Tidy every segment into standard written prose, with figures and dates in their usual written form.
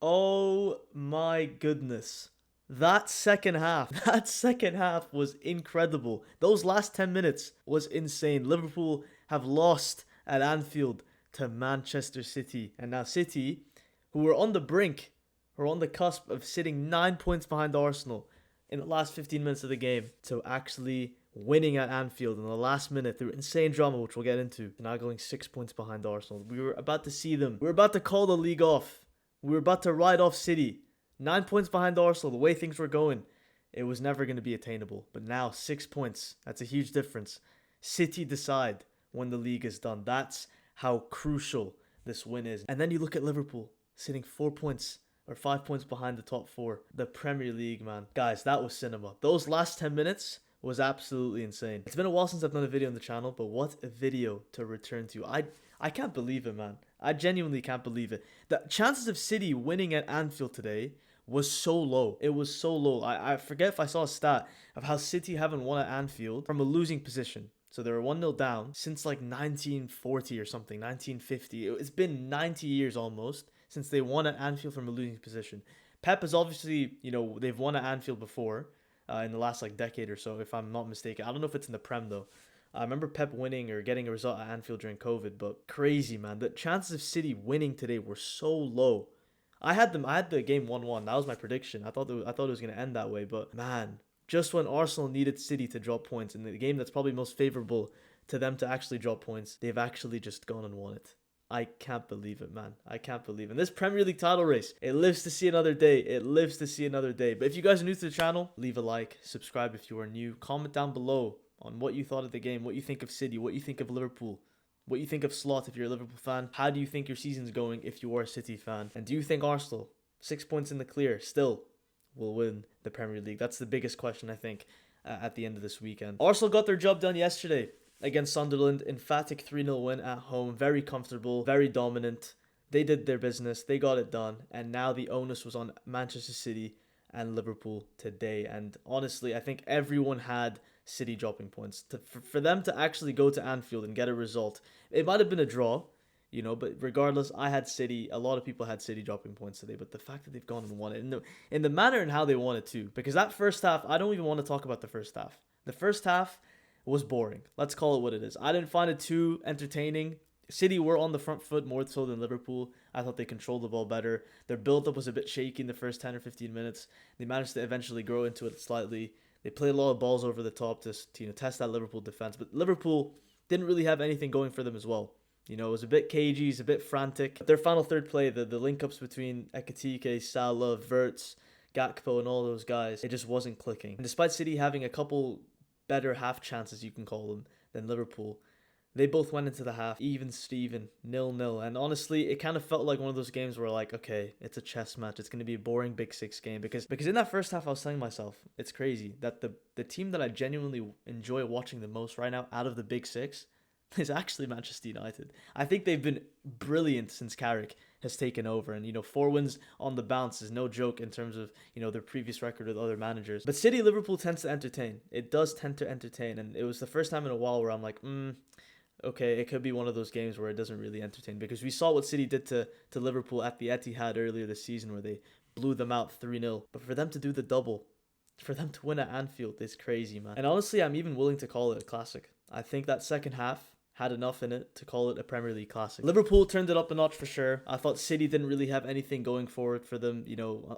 Oh my goodness. That second half, that second half was incredible. Those last 10 minutes was insane. Liverpool have lost at Anfield to Manchester City. And now City, who were on the brink, were on the cusp of sitting 9 points behind Arsenal in the last 15 minutes of the game, to actually winning at Anfield in the last minute through insane drama, which we'll get into. Now going 6 points behind Arsenal. We were about to see them. We were about to call the league off. We were about to ride off City. 9 points behind Arsenal, the way things were going, it was never going to be attainable. But now, 6 points. That's a huge difference. City decide when the league is done. That's how crucial this win is. And then you look at Liverpool, sitting 4 points or 5 points behind the top four. The Premier League, man. Guys, that was cinema. Those last 10 minutes was absolutely insane. It's been a while since I've done a video on the channel, but what a video to return to. I can't believe it, man. I genuinely can't believe it. The chances of City winning at Anfield today was so low. It was so low. I forget if I saw a stat of how City haven't won at Anfield from a losing position. So they were 1-0 down since like 1940 or something, 1950. It's been 90 years almost since they won at Anfield from a losing position. Pep is obviously, they've won at Anfield before in the last like decade or so, if I'm not mistaken. I don't know if it's in the Prem though. I remember Pep winning or getting a result at Anfield during COVID, but crazy, man. The chances of City winning today were so low. I had the game 1-1. That was my prediction. I thought it was going to end that way, but man, just when Arsenal needed City to drop points in the game that's probably most favorable to them to actually drop points, they've actually just gone and won it. I can't believe it, man. I can't believe it. And this Premier League title race, it lives to see another day. It lives to see another day. But if you guys are new to the channel, leave a like, subscribe if you are new, comment down below on what you thought of the game, what you think of City, what you think of Liverpool, what you think of Slot if you're a Liverpool fan, how do you think your season's going if you are a City fan, and do you think Arsenal, 6 points in the clear, still will win the Premier League? That's the biggest question, I think, at the end of this weekend. Arsenal got their job done yesterday against Sunderland. Emphatic 3-0 win at home. Very comfortable, very dominant. They did their business. They got it done. And now the onus was on Manchester City and Liverpool today. And honestly, I think everyone had City dropping points. For them to actually go to Anfield and get a result, it might have been a draw, but regardless, I had City. A lot of people had City dropping points today, but the fact that they've gone and won it in the manner and how they won it too, because that first half, I don't even want to talk about the first half. The first half was boring. Let's call it what it is. I didn't find it too entertaining. City were on the front foot more so than Liverpool. I thought they controlled the ball better. Their build-up was a bit shaky in the first 10 or 15 minutes. They managed to eventually grow into it slightly. They played a lot of balls over the top to test that Liverpool defense. But Liverpool didn't really have anything going for them as well. It was a bit cagey, it's a bit frantic. But their final third play, the link-ups between Ekitike, Salah, Verts, Gakpo, and all those guys, it just wasn't clicking. And despite City having a couple better half chances, you can call them, than Liverpool, they both went into the half even Steven, 0-0. And honestly, it kind of felt like one of those games where like, okay, it's a chess match. It's going to be a boring Big Six game. Because in that first half, I was telling myself, it's crazy that the team that I genuinely enjoy watching the most right now out of the Big Six is actually Manchester United. I think they've been brilliant since Carrick has taken over. And, 4 wins on the bounce is no joke in terms of, their previous record with other managers. But City Liverpool tends to entertain. It does tend to entertain. And it was the first time in a while where I'm like, okay, it could be one of those games where it doesn't really entertain, because we saw what City did to Liverpool at the Etihad earlier this season where they blew them out 3-0. But for them to do the double, for them to win at Anfield is crazy, man. And honestly, I'm even willing to call it a classic. I think that second half had enough in it to call it a Premier League classic. Liverpool turned it up a notch for sure. I thought City didn't really have anything going forward for them,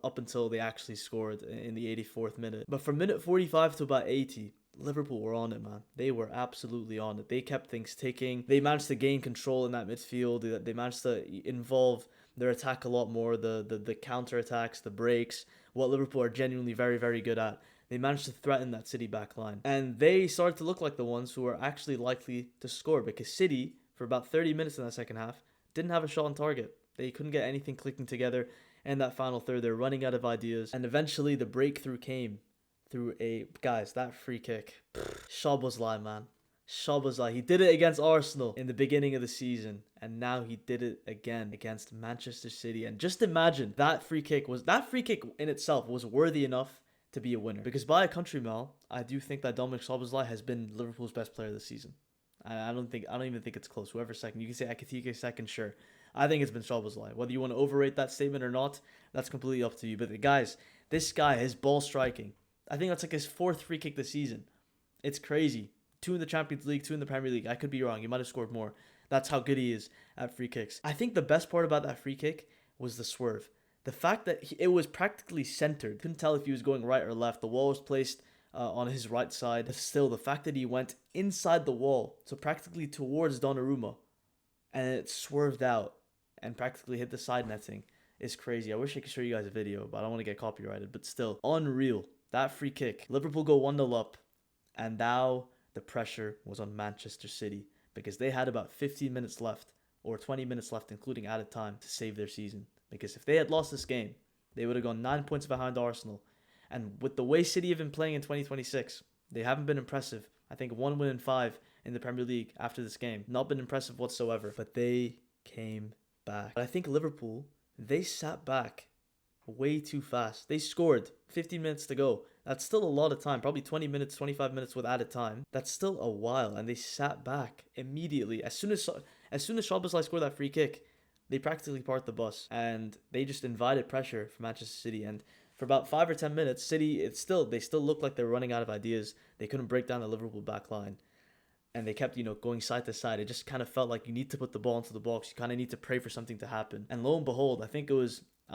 up until they actually scored in the 84th minute. But from minute 45 to about 80, Liverpool were on it, man. They were absolutely on it. They kept things ticking. They managed to gain control in that midfield. They managed to involve their attack a lot more, the counter-attacks, the breaks, what Liverpool are genuinely very, very good at. They managed to threaten that City back line. And they started to look like the ones who were actually likely to score, because City, for about 30 minutes in that second half, didn't have a shot on target. They couldn't get anything clicking together. And that final third, they're running out of ideas. And eventually the breakthrough came through guys, that free kick. Szoboszlai, man. Szoboszlai. He did it against Arsenal in the beginning of the season, and now he did it again against Manchester City. And just imagine that free kick in itself was worthy enough to be a winner. Because by a country mile, I do think that Dominic Szoboszlai has been Liverpool's best player this season. I don't even think it's close. Whoever's second, you can say Ekitike second, sure. I think it's been Szoboszlai. Whether you want to overrate that statement or not, that's completely up to you. But guys, this guy, his ball striking, I think that's like his 4th free kick this season. It's crazy. 2 in the Champions League, 2 in the Premier League. I could be wrong. He might have scored more. That's how good he is at free kicks. I think the best part about that free kick was the swerve. The fact that it was practically centered. Couldn't tell if he was going right or left. The wall was placed on his right side. But still, the fact that he went inside the wall, so practically towards Donnarumma, and it swerved out and practically hit the side netting is crazy. I wish I could show you guys a video, but I don't want to get copyrighted. But still, unreal. That free kick. Liverpool go 1-0 up, and now the pressure was on Manchester City because they had about 15 minutes left, or 20 minutes left, including added time, to save their season. Because if they had lost this game, they would have gone 9 points behind Arsenal. And with the way City have been playing in 2026, they haven't been impressive. I think 1 win in 5 in the Premier League after this game. Not been impressive whatsoever. But they came back. But I think Liverpool, they sat back way too fast. They scored 15 minutes to go. That's still a lot of time. Probably 20 minutes, 25 minutes with added time. That's still a while. And they sat back immediately. As soon as Szoboszlai scored that free kick, they practically parked the bus. And they just invited pressure from Manchester City. And for about 5 or 10 minutes, City, they still looked like they were running out of ideas. They couldn't break down the Liverpool back line. And they kept, going side to side. It just kind of felt like you need to put the ball into the box. You kind of need to pray for something to happen. And lo and behold, I don't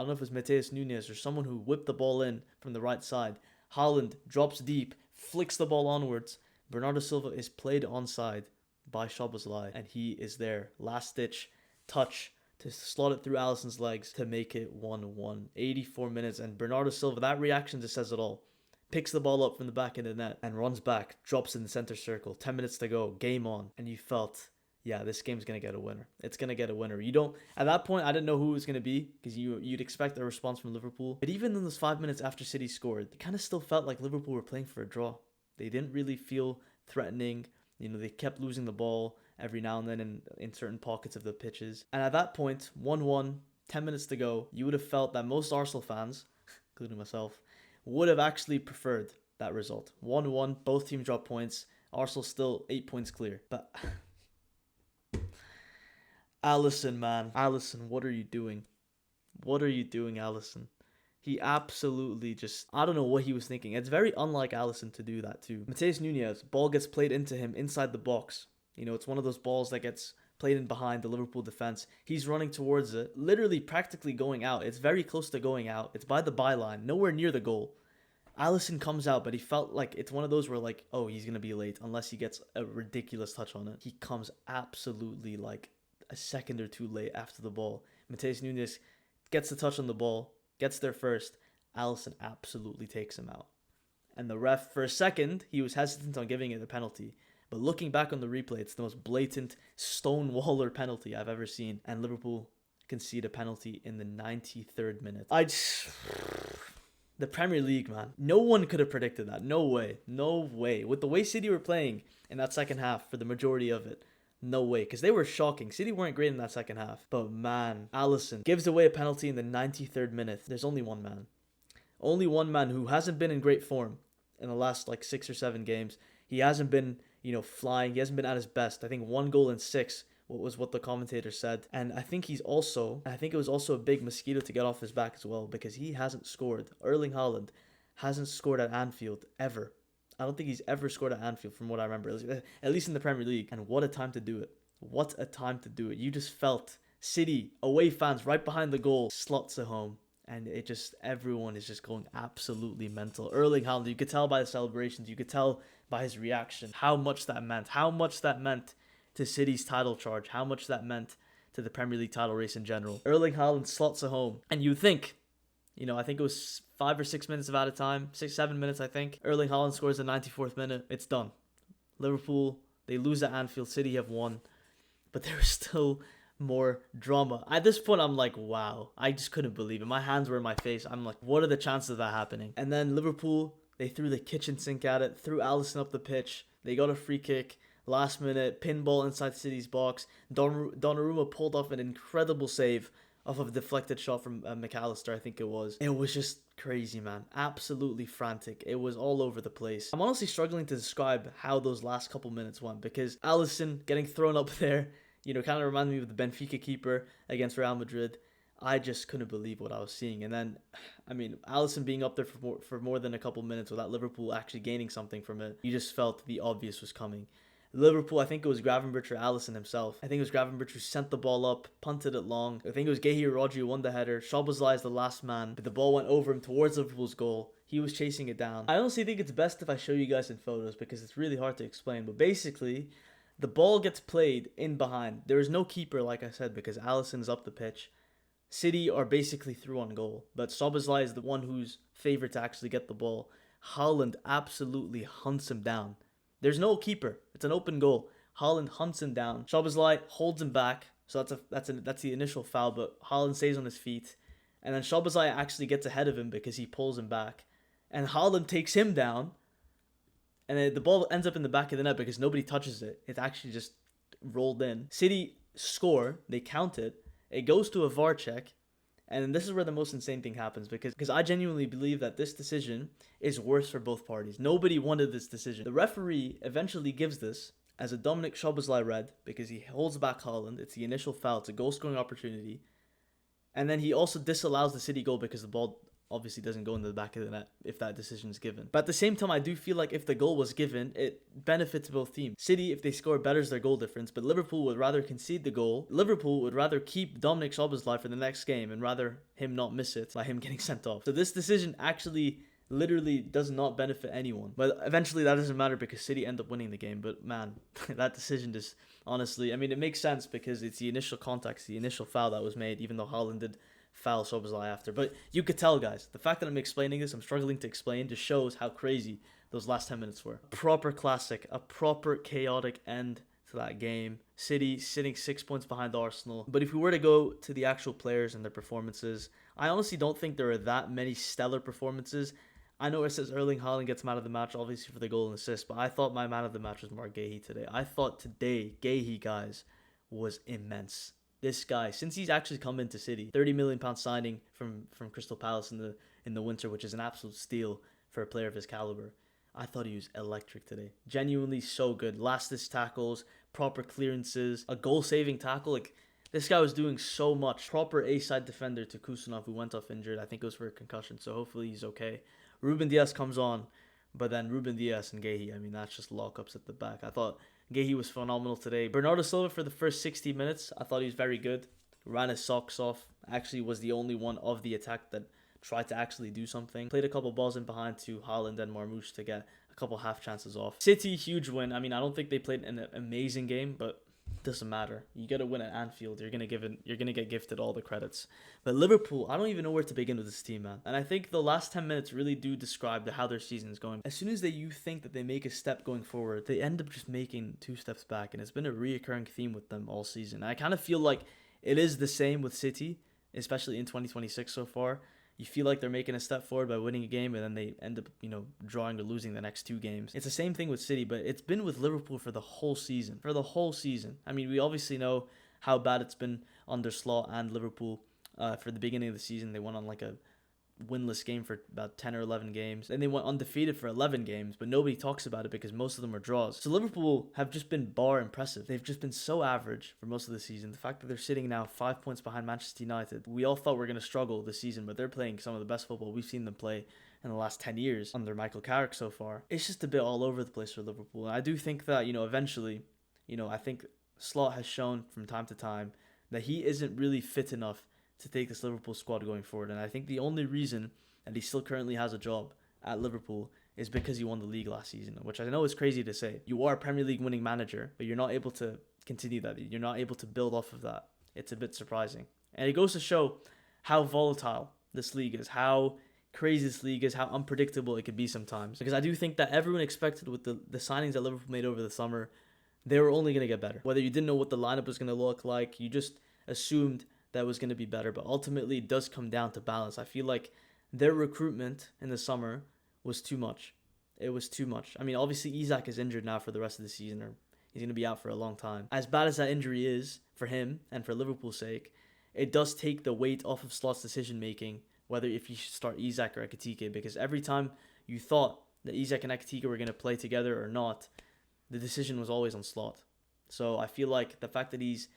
know if it was Matheus Nunes or someone who whipped the ball in from the right side. Haaland drops deep, flicks the ball onwards. Bernardo Silva is played onside by Szoboszlai, and he is there. Last ditch touch to slot it through Alisson's legs to make it 1-1. 84 minutes, and Bernardo Silva, that reaction just says it all. Picks the ball up from the back of the net and runs back, drops in the center circle. 10 minutes to go, game on. And you felt, yeah, this game's going to get a winner. It's going to get a winner. At that point, I didn't know who it was going to be because you'd expect a response from Liverpool. But even in those 5 minutes after City scored, it kind of still felt like Liverpool were playing for a draw. They didn't really feel threatening. They kept losing the ball every now and then in certain pockets of the pitches. And at that point, 1-1, 10 minutes to go, you would have felt that most Arsenal fans, including myself, would have actually preferred that result. 1-1, both teams drop points. Arsenal still 8 points clear. But Alisson, man. Alisson, what are you doing? What are you doing, Alisson? He absolutely I don't know what he was thinking. It's very unlike Alisson to do that too. Matheus Nunes, ball gets played into him inside the box. It's one of those balls that gets played in behind the Liverpool defense. He's running towards it, literally practically going out. It's very close to going out. It's by the byline, nowhere near the goal. Alisson comes out, but he felt like it's one of those where he's going to be late unless he gets a ridiculous touch on it. He comes absolutely a second or two late after the ball. Matheus Nunes gets the touch on the ball, gets there first. Alisson absolutely takes him out. And the ref, for a second, he was hesitant on giving it a penalty. But looking back on the replay, it's the most blatant stonewaller penalty I've ever seen. And Liverpool concede a penalty in the 93rd minute. The Premier League, man. No one could have predicted that. No way. No way. With the way City were playing in that second half for the majority of it, no way. Because they were shocking. City weren't great in that second half. But man, Alisson gives away a penalty in the 93rd minute. There's only one man. Only one man who hasn't been in great form in the last 6 or 7 games. He hasn't been, flying. He hasn't been at his best. I think 1 goal in 6 was what the commentator said. And I think it was also a big mosquito to get off his back as well because he hasn't scored. Erling Haaland hasn't scored at Anfield ever. I don't think he's ever scored at Anfield from what I remember, at least in the Premier League. And what a time to do it. What a time to do it. You just felt City, away fans right behind the goal, slots it home. And everyone is just going absolutely mental. Erling Haaland, you could tell by the celebrations, you could tell by his reaction how much that meant to City's title charge, how much that meant to the Premier League title race in general. Erling Haaland slots it home. And you think, I think it was 5 or 6 minutes of added time, 7 minutes, I think. Erling Haaland scores the 94th minute. It's done. Liverpool, they lose at Anfield. City have won. But there was still more drama. At this point, I'm like, wow. I just couldn't believe it. My hands were in my face. I'm like, what are the chances of that happening? And then Liverpool, they threw the kitchen sink at it, threw Alisson up the pitch. They got a free kick. Last minute, pinball inside City's box. Donnarumma pulled off an incredible save off of a deflected shot from McAllister, I think it was. It was just crazy, man. Absolutely frantic. It was all over the place. I'm honestly struggling to describe how those last couple minutes went because Alisson getting thrown up there, Kind of reminded me of the Benfica keeper against Real Madrid. I just couldn't believe what I was seeing. And then, Alisson being up there for more than a couple minutes without Liverpool actually gaining something from it, you just felt the obvious was coming. Liverpool, I think it was Gravenberch or Alisson himself. I think it was Gravenberch who sent the ball up, punted it long. I think it was Guehi or Rodri who won the header. Szoboszlai is the last man, but the ball went over him towards Liverpool's goal. He was chasing it down. I honestly think it's best if I show you guys in photos because it's really hard to explain. But basically, the ball gets played in behind. There is no keeper, like I said, because Alisson's up the pitch. City are basically through on goal, but Szoboszlai is the one who's favored to actually get the ball. Haaland absolutely hunts him down. There's no keeper. It's an open goal. Haaland hunts him down. Szoboszlai holds him back, so that's the initial foul, but Haaland stays on his feet. And then Szoboszlai actually gets ahead of him because he pulls him back. And Haaland takes him down, and then the ball ends up in the back of the net because nobody touches it. It actually just rolled in. City score. They count it. It goes to a VAR check, and this is where the most insane thing happens because I genuinely believe that this decision is worse for both parties. Nobody wanted this decision. The referee eventually gives this as a Dominik Szoboszlai red because he holds back Haaland. It's the initial foul. It's a goal-scoring opportunity. And then he also disallows the City goal because the ball obviously doesn't go into the back of the net if that decision is given. But at the same time, I do feel like if the goal was given, it benefits both teams. City, if they score, betters their goal difference, but Liverpool would rather concede the goal. Liverpool would rather keep Dominik Szoboszlai for the next game and rather him not miss it by him getting sent off. So this decision actually literally does not benefit anyone. But eventually that doesn't matter because City end up winning the game. But man, that decision just honestly, it makes sense because it's the initial contact, the initial foul that was made, even though Haaland did foul Szoboszlai after. But you could tell, guys, the fact that I'm explaining this, I'm struggling to explain, just shows how crazy those last 10 minutes were. Proper classic, a proper chaotic end to that game. City sitting 6 points behind Arsenal. But if we were to go to the actual players and their performances, I honestly don't think there are that many stellar performances. I know it says Erling Haaland gets man of the match, obviously for the goal and assist, but I thought my man of the match was Mark Guehi today. I thought today, Guehi, guys, was immense. This guy, since he's actually come into City, £30 million signing from Crystal Palace in the winter, which is an absolute steal for a player of his caliber. I thought he was electric today. Genuinely so good. Last-ditch tackles, proper clearances, a goal-saving tackle. Like, this guy was doing so much. Proper A-side defender to Kusanov, who went off injured. I think it was for a concussion, so hopefully he's okay. Ruben Dias comes on, but then Ruben Dias and Guehi, that's just lockups at the back. I thought Guehi was phenomenal today. Bernardo Silva for the first 60 minutes, I thought he was very good. Ran his socks off. Actually was the only one of the attack that tried to actually do something. Played a couple balls in behind to Haaland and Marmoush to get a couple half chances off. City, huge win. I don't think they played an amazing game, but doesn't matter. You get a win at Anfield. You're gonna get gifted all the credits. But Liverpool, I don't even know where to begin with this team, man. And I think the last 10 minutes really do describe how their season is going. As soon as you think that they make a step going forward, they end up just making 2 steps back, and it's been a reoccurring theme with them all season. I kind of feel like it is the same with City, especially in 2026 so far. You feel like they're making a step forward by winning a game, and then they end up, drawing or losing the next 2 games. It's the same thing with City, but it's been with Liverpool for the whole season. We obviously know how bad it's been under Slot and Liverpool. For the beginning of the season, they went on like a winless game for about 10 or 11 games. Then they went undefeated for 11 games, but nobody talks about it because most of them are draws. So Liverpool have just been bar impressive. They've just been so average for most of the season. The fact that they're sitting now 5 points behind Manchester United, we all thought we were going to struggle this season, but they're playing some of the best football we've seen them play in the last 10 years under Michael Carrick so far. It's just a bit all over the place for Liverpool. And I do think that, eventually, I think Slot has shown from time to time that he isn't really fit enough to take this Liverpool squad going forward. And I think the only reason that he still currently has a job at Liverpool is because he won the league last season, which I know is crazy to say. You are a Premier League winning manager, but you're not able to continue that. You're not able to build off of that. It's a bit surprising. And it goes to show how volatile this league is, how crazy this league is, how unpredictable it could be sometimes. Because I do think that everyone expected with the signings that Liverpool made over the summer, they were only going to get better. Whether you didn't know what the lineup was going to look like, you just assumed that was going to be better, but ultimately it does come down to balance. I feel like their recruitment in the summer was too much. It was too much. Obviously Isak is injured now for the rest of the season, or he's going to be out for a long time. As bad as that injury is for him and for Liverpool's sake, it does take the weight off of Slot's decision making, whether if you should start Isak or Ekitike, because every time you thought that Isak and Ekitike were going to play together or not, the decision was always on Slot. So I feel like the fact that he's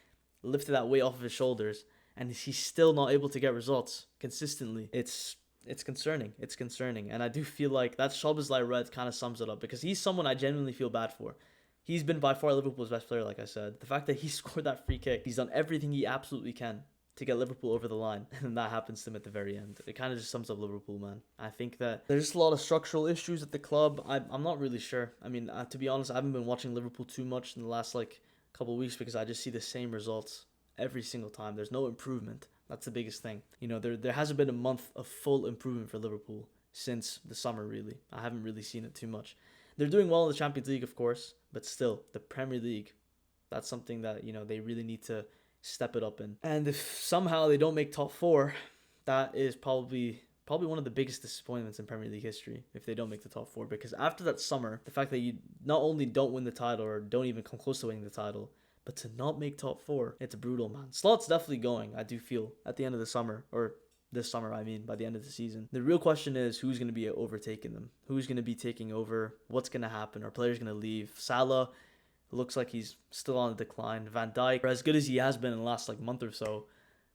lifted that weight off of his shoulders and he's still not able to get results consistently, it's concerning. It's concerning. And I do feel like that Szoboszlai red kind of sums it up, because he's someone I genuinely feel bad for. He's been by far Liverpool's best player, like I said. The fact that he scored that free kick, he's done everything he absolutely can to get Liverpool over the line, and then that happens to him at the very end. It kind of just sums up Liverpool, man. I think that there's just a lot of structural issues at the club. I'm not really sure. I mean, to be honest, I haven't been watching Liverpool too much in the last couple of weeks, because I just see the same results every single time. There's no improvement. That's the biggest thing. There hasn't been a month of full improvement for Liverpool since the summer, really. I haven't really seen it too much. They're doing well in the Champions League, of course, but still, the Premier League, that's something that, they really need to step it up in. And if somehow they don't make top four, that is probably one of the biggest disappointments in Premier League history, if they don't make the top four. Because after that summer, the fact that you not only don't win the title or don't even come close to winning the title, but to not make top four, it's brutal, man. Slot's definitely going, I do feel, at the end of the summer, or this summer, I mean, by the end of the season. The real question is, who's going to be overtaking them? Who's going to be taking over? What's going to happen? Are players going to leave? Salah looks like he's still on a decline. Van Dijk, as good as he has been in the last month or so,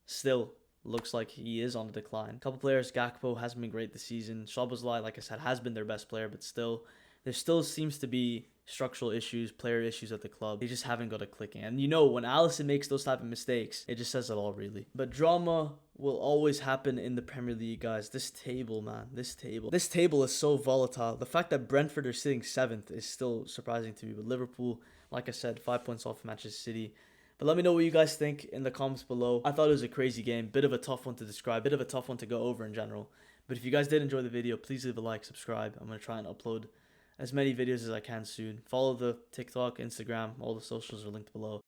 still looks like he is on a decline. A couple players, Gakpo hasn't been great this season. Szoboszlai, like I said, has been their best player, but still, there still seems to be structural issues, player issues at the club. They just haven't got it clicking. And when Alisson makes those type of mistakes, it just says it all, really. But drama will always happen in the Premier League, guys. This table, man, this table is so volatile. The fact that Brentford are sitting 7th is still surprising to me. But Liverpool, like I said, 5 points off Manchester City. But let me know what you guys think in the comments below. I thought it was a crazy game. Bit of a tough one to describe. Bit of a tough one to go over in general. But if you guys did enjoy the video, please leave a like, subscribe. I'm going to try and upload as many videos as I can soon. Follow the TikTok, Instagram, all the socials are linked below.